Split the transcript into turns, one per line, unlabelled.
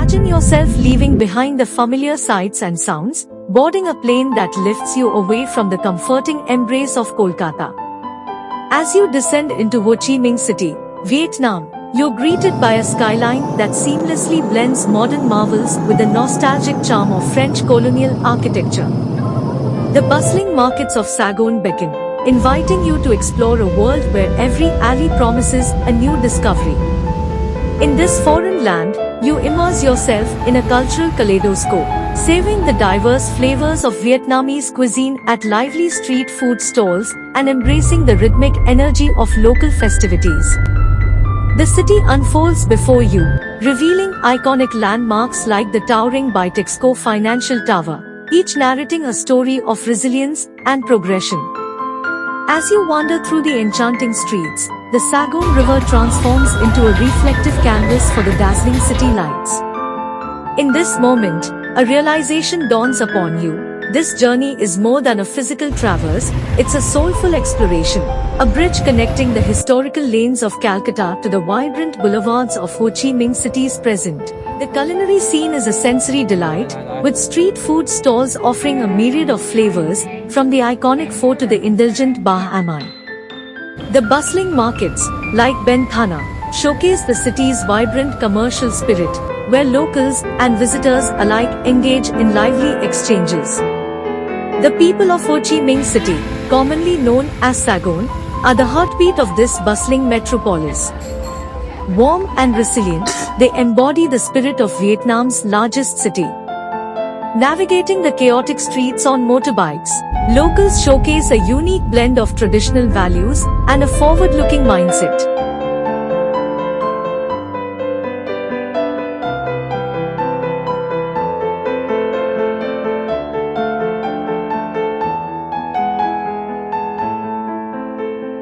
Imagine yourself leaving behind the familiar sights and sounds, boarding a plane that lifts you away from the comforting embrace of Kolkata. As you descend into Ho Chi Minh City, Vietnam, you're greeted by a skyline that seamlessly blends modern marvels with the nostalgic charm of French colonial architecture. The bustling markets of Saigon beckon, inviting you to explore a world where every alley promises a new discovery. In this foreign land, you immerse yourself in a cultural kaleidoscope, savoring the diverse flavors of Vietnamese cuisine at lively street food stalls and embracing the rhythmic energy of local festivities. The city unfolds before you, revealing iconic landmarks like the towering Bitexco Financial Tower, each narrating a story of resilience and progression. As you wander through the enchanting streets, the Saigon River transforms into a reflective canvas for the dazzling city lights. In this moment, a realization dawns upon you. This journey is more than a physical traverse, it's a soulful exploration, a bridge connecting the historical lanes of Calcutta to the vibrant boulevards of Ho Chi Minh City's present. The culinary scene is a sensory delight, with street food stalls offering a myriad of flavors, from the iconic pho to the indulgent bah amai. The bustling markets, like Ben Thana, showcase the city's vibrant commercial spirit, where locals and visitors alike engage in lively exchanges. The people of Ho Chi Minh City, commonly known as Saigon, are the heartbeat of this bustling metropolis. Warm and resilient, they embody the spirit of Vietnam's largest city. Navigating the chaotic streets on motorbikes, locals showcase a unique blend of traditional values and a forward-looking mindset.